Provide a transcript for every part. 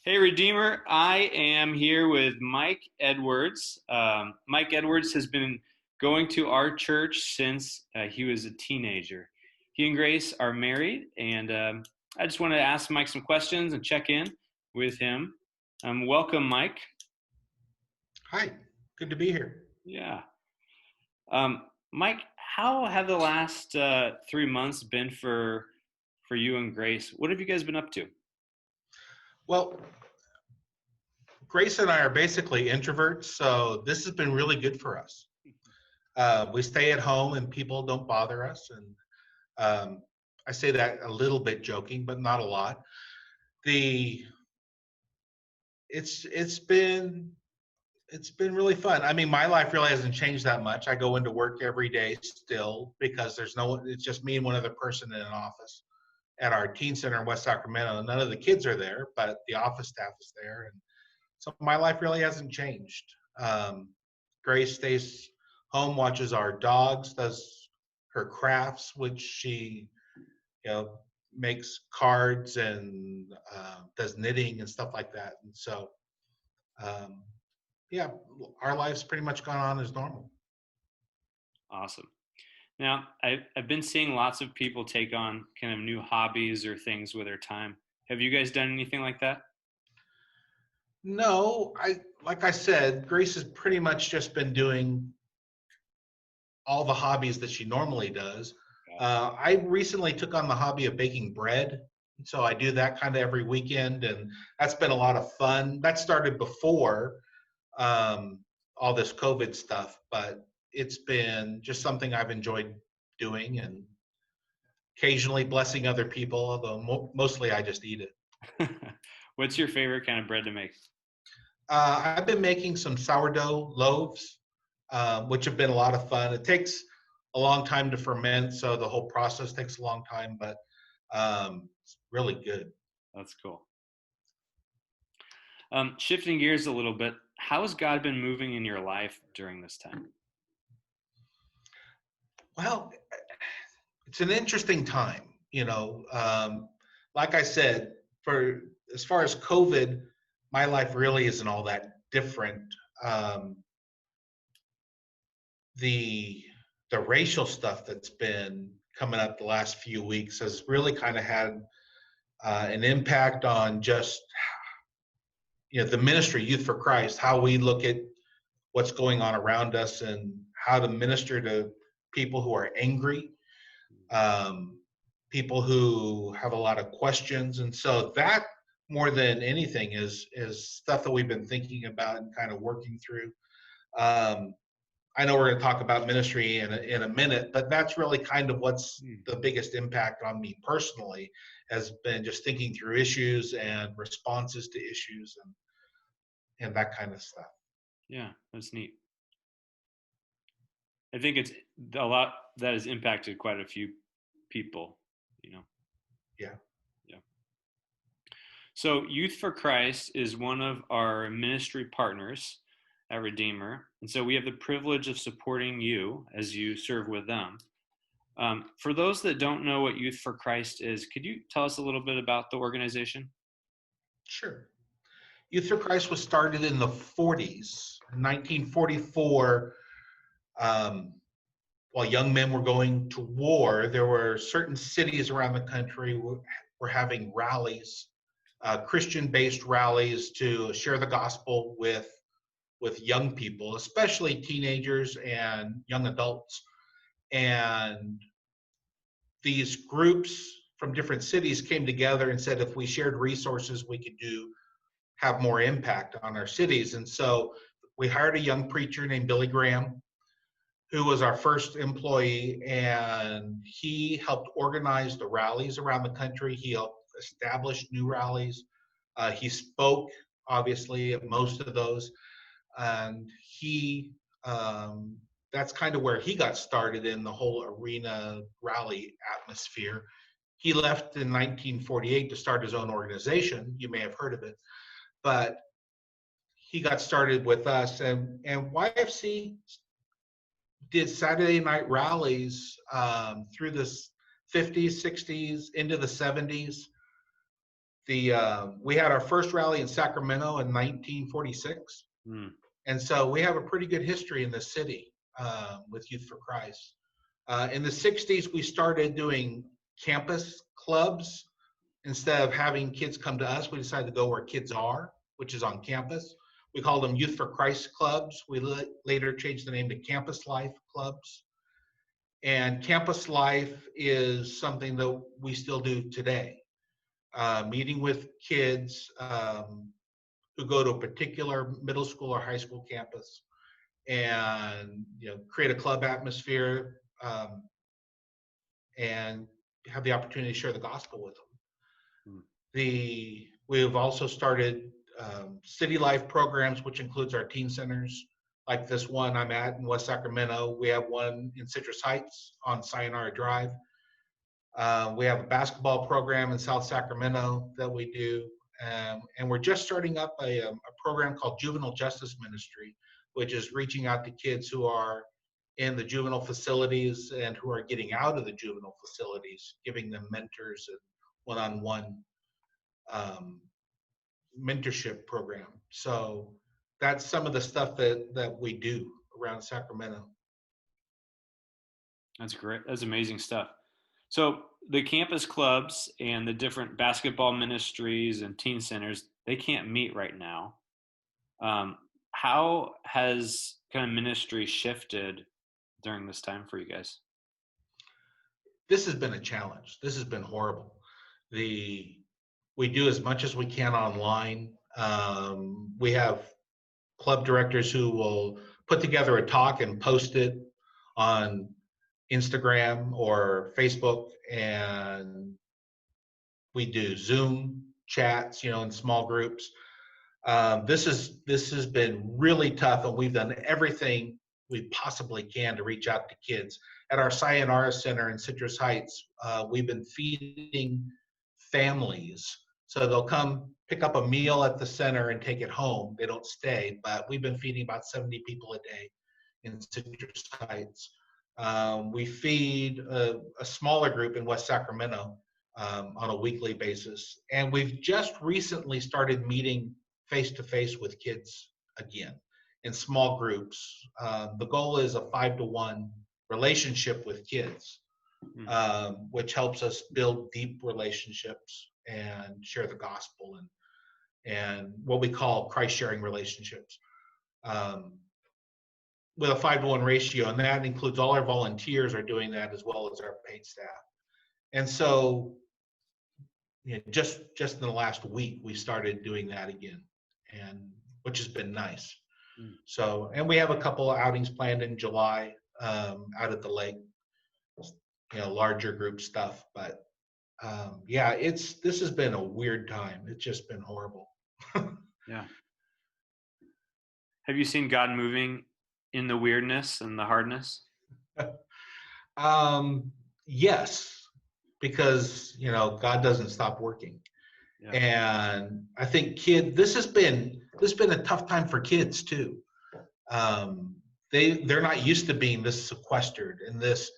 Hey, Redeemer. I am here with Mike Edwards. Mike Edwards has been going to our church since he was a teenager. He and Grace are married, and I just wanted to ask Mike some questions and check in with him. Welcome, Mike. Hi, good to be here. Yeah. Um, Mike, how have the last 3 months been for you and Grace? What have you guys been up to? Well, Grace and I are basically introverts, so this has been really good for us. We stay at home and people don't bother us, and um, I say that a little bit joking, but not a lot. The it's been really fun. I mean, my life really hasn't changed that much. I go into work every day still because there's no it's just me and one other person in an office at our teen center in West Sacramento. None of the kids are there, but the office staff is there, and so my life really hasn't changed. Um, Grace stays home, watches our dogs, does her crafts, which she, you know, makes cards and does knitting and stuff like that. And so, um, yeah, our life's pretty much gone on as normal. Awesome. Now, I've been seeing lots of people take on kind of new hobbies or things with their time. Have you guys done anything like that? No, I like I said, Grace has pretty much just been doing all the hobbies that she normally does. I recently took on the hobby of baking bread. So I do that kind of every weekend, and that's been a lot of fun. That started before um, all this COVID stuff, but it's been just something I've enjoyed doing and occasionally blessing other people, although mostly I just eat it. What's your favorite kind of bread to make? I've been making some sourdough loaves, which have been a lot of fun. It takes a long time to ferment, so the whole process takes a long time, but it's really good. That's cool. Shifting gears a little bit, how has God been moving in your life during this time? Well, it's an interesting time. Like I said, for as far as COVID, my life really isn't all that different. Um, the the racial stuff that's been coming up the last few weeks has really kind of had an impact on just the ministry Youth for Christ, how we look at what's going on around us and how to minister to people who are angry, um, people who have a lot of questions. And so that more than anything is stuff that we've been thinking about and kind of working through. um, I know we're going to talk about ministry in a minute, but that's really kind of what's the biggest impact on me personally, has been just thinking through issues and responses to issues and that kind of stuff. Yeah, that's neat. I think it's a lot that has impacted quite a few people, you know. Yeah. Yeah. So, Youth for Christ is one of our ministry partners at Redeemer. And so we have the privilege of supporting you as you serve with them. For those that don't know what Youth for Christ is, could you tell us a little bit about the organization? Sure. Youth for Christ was started in the 40s, 1944. Um, while young men were going to war, there were certain cities around the country were having rallies, Christian-based rallies to share the gospel with young people, especially teenagers and young adults. And these groups from different cities came together and said if we shared resources, we could have more impact on our cities. And so we hired a young preacher named Billy Graham, who was our first employee, and he helped organize the rallies around the country. He helped establish new rallies. He spoke, obviously, at most of those, and that's kind of where he got started in the whole arena rally atmosphere. He left in 1948 to start his own organization. You may have heard of it, but he got started with us, and YFC did Saturday night rallies through the 50s, 60s, into the 70s We had our first rally in Sacramento in 1946, Mm. and so we have a pretty good history in the city with Youth for Christ. In the 60s, we started doing campus clubs. Instead of having kids come to us, we decided to go where kids are, which is on campus. We called them Youth for Christ clubs. We later changed the name to Campus Life clubs. And Campus Life is something that we still do today. Meeting with kids who go to a particular middle school or high school campus, and create a club atmosphere, and have the opportunity to share the gospel with them. We've also started city life programs, which includes our teen centers, like this one I'm at in West Sacramento. We have one in Citrus Heights on Sayonara Drive. We have a basketball program in South Sacramento that we do. And we're just starting up a program called Juvenile Justice Ministry, which is reaching out to kids who are in the juvenile facilities and who are getting out of the juvenile facilities, giving them mentors and one-on-one mentorship program. So that's some of the stuff that we do around Sacramento. That's great. That's amazing stuff. So the campus clubs and the different basketball ministries and teen centers, they can't meet right now. How has kind of ministry shifted during this time for you guys? This has been a challenge. This has been horrible. We do as much as we can online. We have club directors who will put together a talk and post it on Instagram or Facebook, and we do Zoom chats, in small groups. This has been really tough, and we've done everything we possibly can to reach out to kids. At our Sayonara Center in Citrus Heights, we've been feeding families. So they'll come pick up a meal at the center and take it home. They don't stay, but we've been feeding about 70 people a day in Citrus Heights. We feed a smaller group in West Sacramento on a weekly basis. And we've just recently started meeting face-to-face with kids again in small groups. The goal is a 5-to-1 relationship with kids, which helps us build deep relationships and share the gospel and what we call Christ-sharing relationships. With a 5-to-1 ratio, and that includes all our volunteers are doing that as well as our paid staff. And so just in the last week, we started doing that again, and which has been nice. So, and we have a couple of outings planned in July out at the lake, larger group stuff. But this has been a weird time. It's just been horrible. Yeah. Have you seen God moving in the weirdness and the hardness? Yes, because God doesn't stop working. Yeah. And I think this has been a tough time for kids too. They're not used to being this sequestered and this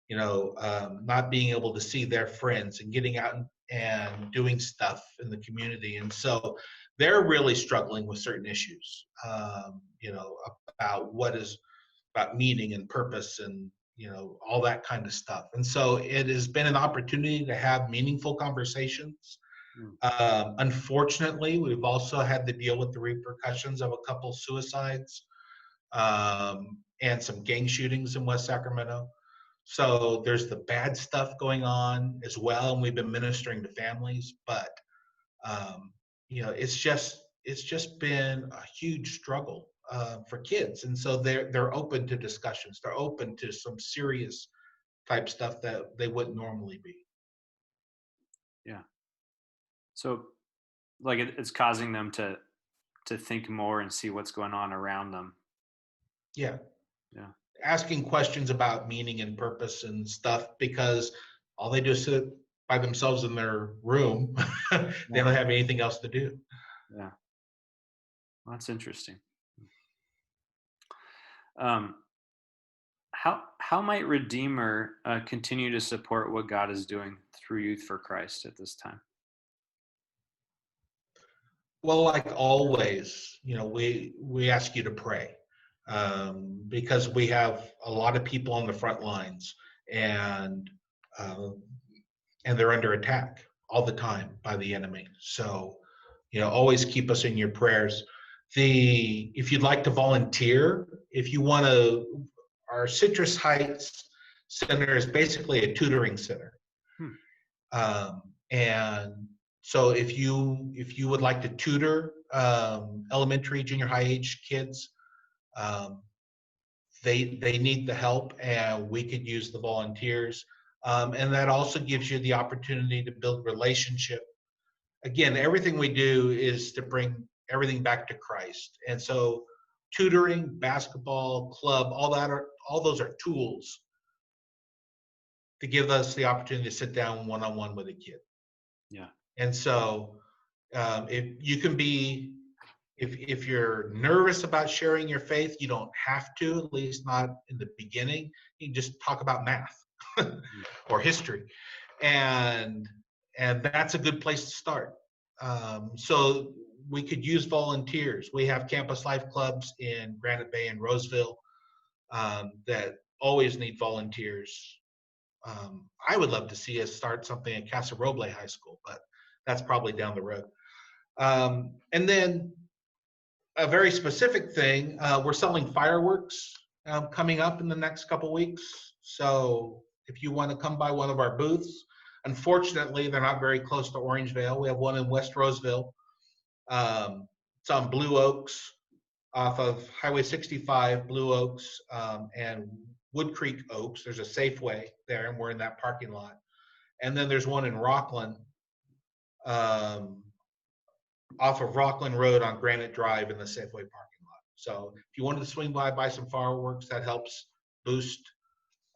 not being able to see their friends and getting out and doing stuff in the community. And so they're really struggling with certain issues, about meaning and purpose and, all that kind of stuff. And so it has been an opportunity to have meaningful conversations. Unfortunately, we've also had to deal with the repercussions of a couple suicides and some gang shootings in West Sacramento. So there's the bad stuff going on as well, and we've been ministering to families. But it's just been a huge struggle for kids, and so they're open to discussions. They're open to some serious type stuff that they wouldn't normally be. Yeah. So, like, it's causing them to think more and see what's going on around them. Yeah. Asking questions about meaning and purpose and stuff, because all they do is sit by themselves in their room. They don't have anything else to do. Yeah. Well, that's interesting. How might Redeemer continue to support what God is doing through Youth for Christ at this time? Well, like always, we ask you to pray, because we have a lot of people on the front lines, and uh, and they're under attack all the time by the enemy. So, always keep us in your prayers. If you'd like to volunteer, if you want to, our Citrus Heights Center is basically a tutoring center. Hmm. And so if you would like to tutor elementary, junior high age kids, um, they need the help, and we could use the volunteers. And that also gives you the opportunity to build relationship. Again, everything we do is to bring everything back to Christ. And so tutoring, basketball, club, all those are tools to give us the opportunity to sit down one-on-one with a kid. Yeah. And so if you can be, if you're nervous about sharing your faith, you don't have to, at least not in the beginning. You can just talk about math or history, and that's a good place to start. So we could use volunteers. We have campus life clubs in Granite Bay and Roseville that always need volunteers. I would love to see us start something at Casa Roble High School, but that's probably down the road. And then a very specific thing, we're selling fireworks coming up in the next couple weeks. So if you want to come by one of our booths, unfortunately, they're not very close to Orangevale. We have one in West Roseville. It's on Blue Oaks off of Highway 65, Blue Oaks, and Wood Creek Oaks. There's a Safeway there, and we're in that parking lot. And then there's one in Rockland, off of Rockland Road on Granite Drive in the Safeway parking lot. So if you wanted to swing by, buy some fireworks, that helps boost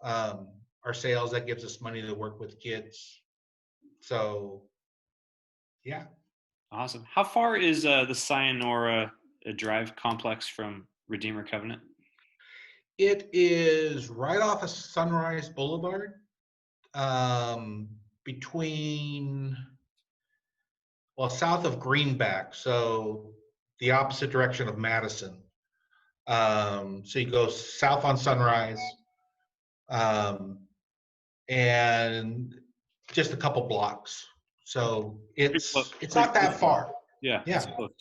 our sales. That gives us money to work with kids. So, yeah. Awesome. How far is the Sayonara Drive complex from Redeemer Covenant? It is right off of Sunrise Boulevard, between, well, south of Greenback, so the opposite direction of Madison. So you go south on Sunrise, and just a couple blocks. So it's not that far. Yeah. Yeah. Close.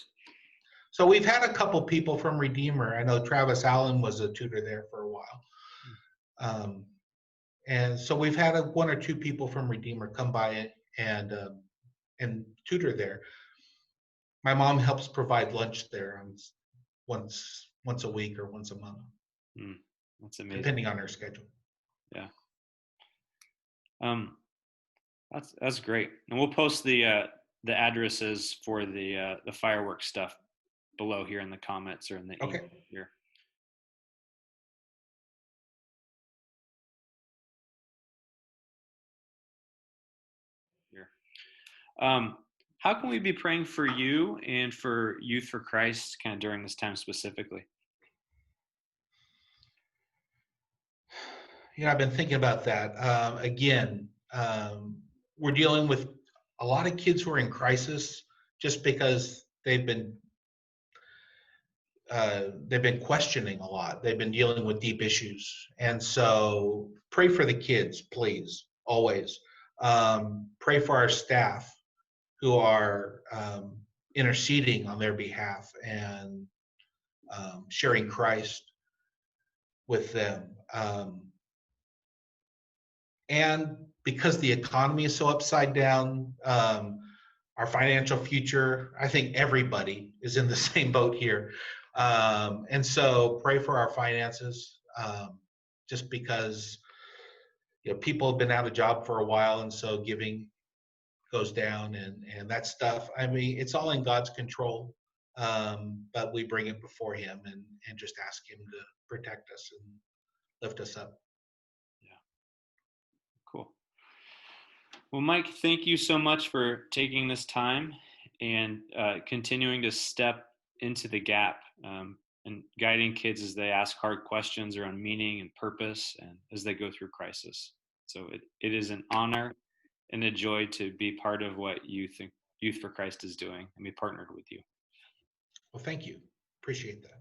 So we've had a couple people from Redeemer. I know Travis Allen was a tutor there for a while. And so we've had one or two people from Redeemer come by and tutor there. My mom helps provide lunch there once a week or once a month. That's amazing. Depending on her schedule. Yeah. That's great. And we'll post the addresses for the fireworks stuff below here in the comments or in the email here. How can we be praying for you and for Youth for Christ kind of during this time specifically? I've been thinking about that. Again, we're dealing with a lot of kids who are in crisis just because they've been questioning a lot. They've been dealing with deep issues. And so pray for the kids, please, always. Pray for our staff who are interceding on their behalf and sharing Christ with them. And because the economy is so upside down, our financial future, I think everybody is in the same boat here. And so pray for our finances, just because people have been out of job for a while, and so giving goes down and that stuff. I mean, it's all in God's control, but we bring it before him and just ask him to protect us and lift us up. Yeah. Cool. Well, Mike, thank you so much for taking this time and continuing to step into the gap and guiding kids as they ask hard questions around meaning and purpose and as they go through crisis. So it is an honor and a joy to be part of what Youth Youth for Christ is doing, and we partnered with you. Well, thank you. Appreciate that.